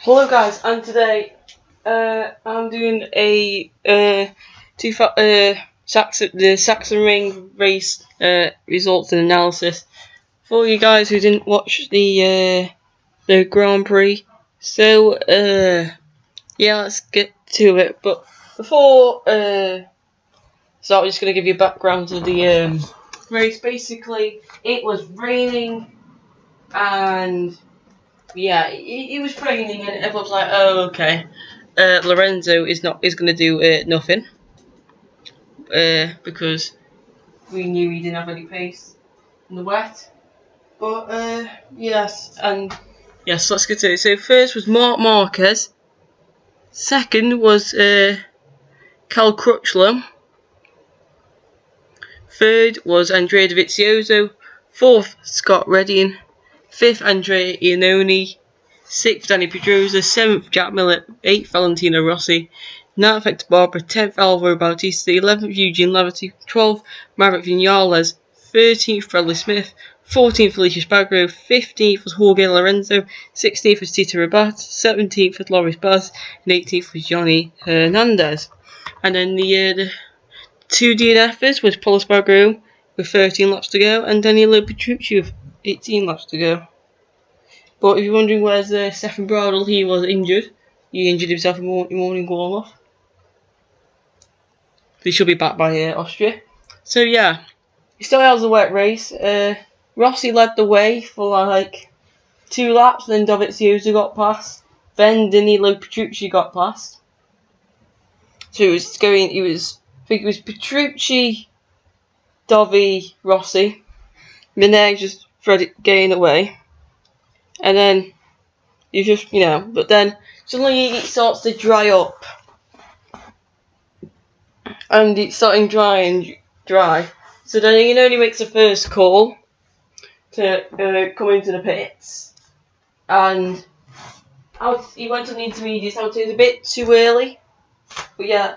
Hello guys, and today I'm doing a the Sachsenring race results and analysis for you guys who didn't watch the Grand Prix. So yeah, let's get to it. But before so I'm just gonna give you a background to the race. Basically, it was raining and yeah, it was raining and everyone was like, oh, okay. Lorenzo is going to do nothing because we knew he didn't have any pace in the wet. But yes, let's get to it. So first was Marquez. Second was Cal Crutchlow. Third was Andrea Dovizioso. Fourth, Scott Redding. Fifth, Andrea Iannone. Sixth, Danny Pedrosa. Seventh, Jack Miller. Eighth, Valentino Rossi. Ninth, Hector Barbara. 10th, Alvaro Bautista. 11th, Eugene Leverty. 12th, Maverick Vinales. 13th, Bradley Smith. 14th, Felicia Spargo. 15th was Jorge Lorenzo. 16th was Tito Rabat. 17th was Loris Baz. And 18th was Johnny Hernandez. And then the two DNFers was Paulo Spargo with 13 laps to go, and Danilo Petrucci with 18 laps to go. But if you're wondering where's Stefan Bradl, he was injured. He injured himself in morning warm-off. He should be back by Austria. So yeah, it still has a wet race. Rossi led the way for like 2 laps, then Dovizioso got past, then Danilo Petrucci got past. So I think it was Petrucci, Dovi, Rossi. Then just thread it getting away. And then you just, but then suddenly it starts to dry up. And it's starting dry. So then he makes the first call to come into the pits. And he went on the intermediates. I would say it was a bit too early. But yeah,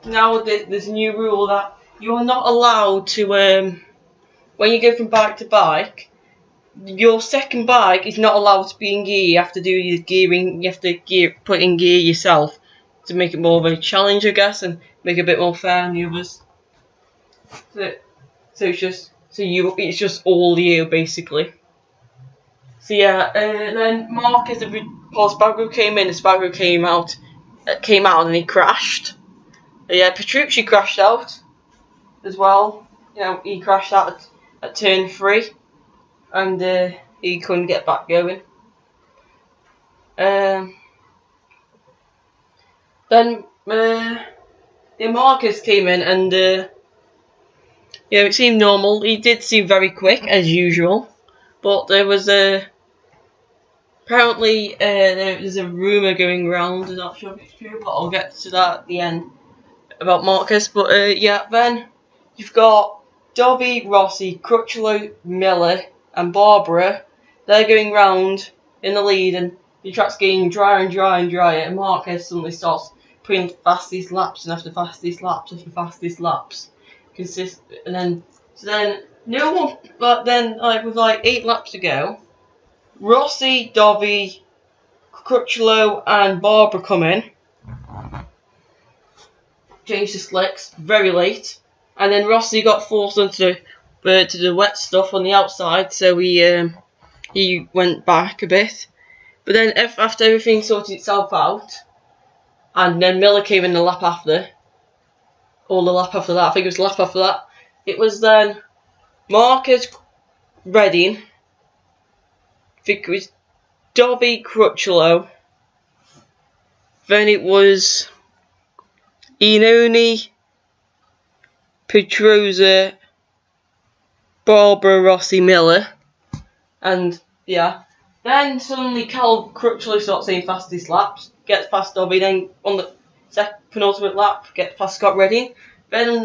now there's a new rule that you're not allowed to, when you go from bike to bike, your second bike is not allowed to be in gear. You have to do your gearing, you have to put in gear yourself to make it more of a challenge, I guess, and make it a bit more fair on the others. So it's just all you, basically. So yeah, then Marquez and Paul Spargo came in, and Spargo came out and he crashed. Yeah, Petrucci crashed out as well. He crashed out at turn 3, and he couldn't get back going. Then Marquez came in, and it seemed normal. He did seem very quick as usual, but there was apparently there's a rumour going around. I'm not sure if it's true, but I'll get to that at the end about Marquez. But then you've got Dovi, Rossi, Crutchlow, Miller, and Barbara. They're going round in the lead, and the track's getting drier and drier and drier. And Marquez suddenly starts putting fastest laps and after fastest laps after fastest laps. And then no one. But then with 8 laps to go, Rossi, Dovi, Crutchlow, and Barbara come in. Changed the slicks very late, and then Rossi got forced onto to the wet stuff on the outside, so he went back a bit. But then after everything sorted itself out, and then Miller came in the lap after, or the lap after that, I think it was the lap after that. It was then Marquez, Redding. I think it was Dovi, Crutchlow. Then it was Iannone, Pedrosa, Barbara, Rossi, Miller. And yeah, then suddenly Cal Crutchlow starts saying fastest laps, gets past Dovi, then on the penultimate lap gets past Scott Redding. Then on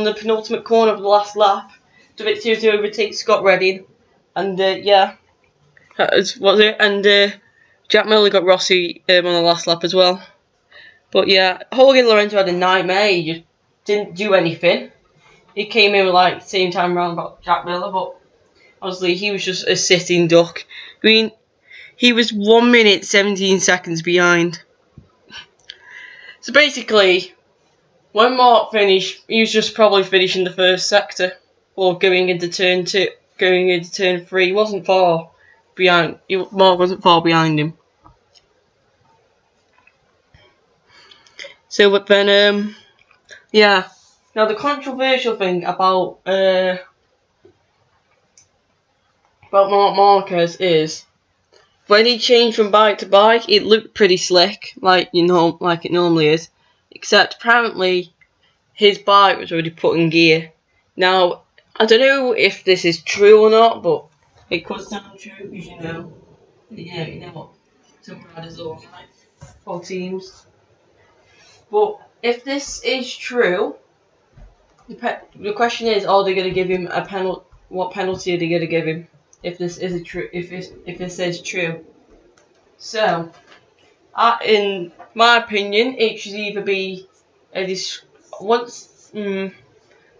the penultimate corner of the last lap, Dovizioso overtakes Scott Redding. And that was it. And Jack Miller got Rossi on the last lap as well. But yeah, Jorge Lorenzo had a nightmare. He just didn't do anything. He came in with same time round about Jack Miller, but obviously he was just a sitting duck. I mean, he was 1 minute 17 seconds behind. So basically, when Mark finished, he was just probably finishing the first sector or going into turn 2, going into turn 3. He wasn't far behind. Mark wasn't far behind him. So, but then, yeah. Now the controversial thing about Marc Marquez is when he changed from bike to bike, it looked pretty slick, like like it normally is. Except apparently his bike was already put in gear. Now I don't know if this is true or not, but it could sound true because you know what some riders are like or teams. But if this is true, the question is, are they going to give him a penalty? What penalty are they going to give him if this is true? If this is true, so in my opinion, it should either be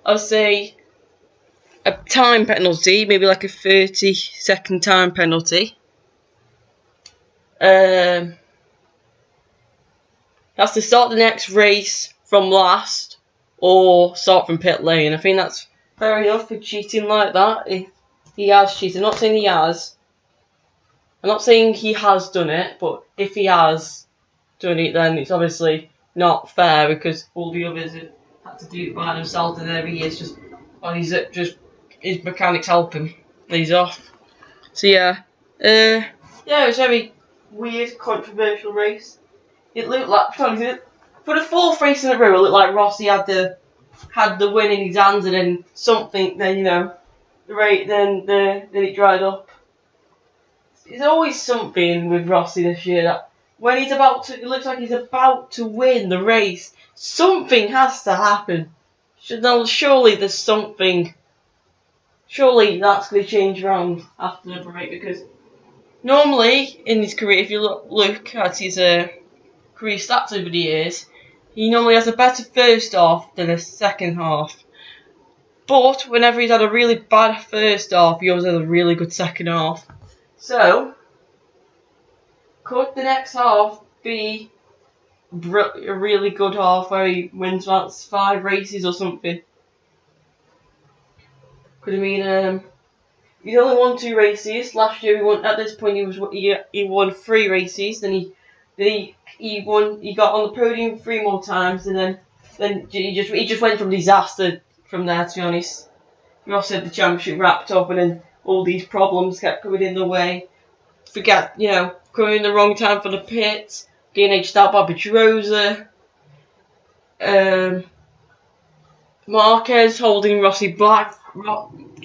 I'll say a time penalty, maybe like a 30-second time penalty. Has to start the next race from last or start from pit lane. I think that's fair enough for cheating like that. If he has cheated, I'm not saying he has. I'm not saying he has done it, but if he has done it, then it's obviously not fair because all the others have had to do it by themselves, and there he is just his mechanics help him. And he's off. So yeah, it was a very weird, controversial race. It looked like for the fourth race in a row, it looked like Rossi had the win in his hands, and then something. Then then it dried up. There's always something with Rossi this year that when he's it looks like he's about to win the race, something has to happen. Surely there's something. Surely that's going to change around after the break, because normally in his career, if you look at his career stats over the years, he normally has a better first half than a second half. But whenever he's had a really bad first half, he always has a really good second half. So, could the next half be a really good half where he wins about 5 races or something? Could it mean he's only won 2 races. Last year at this point he won 3 races. Then he got on the podium 3 more times, and then he just went from disaster from there, to be honest. We also had the championship wrapped up, and then all these problems kept coming in the way. Coming in the wrong time for the pits, getting edged out by Pedrosa. Marquez holding Rossi back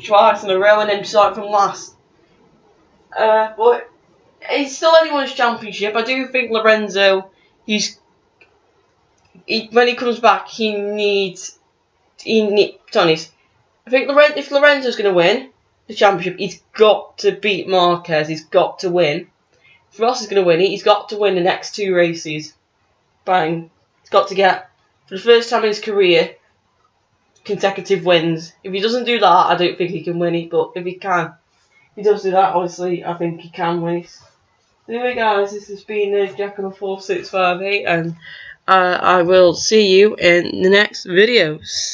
twice in a row and then starting from last. But it's still anyone's championship. I do think Lorenzo, when he comes back, he needs. Honest, I think if Lorenzo's going to win the championship, he's got to beat Marquez. He's got to win. If Ross is going to win it, he's got to win the next 2 races. Bang. He's got to get, for the first time in his career, consecutive wins. If he doesn't do that, I don't think he can win it. But if he does do that, obviously, I think he can win it. Anyway, guys, this has been Jack on a 4658, and I will see you in the next videos.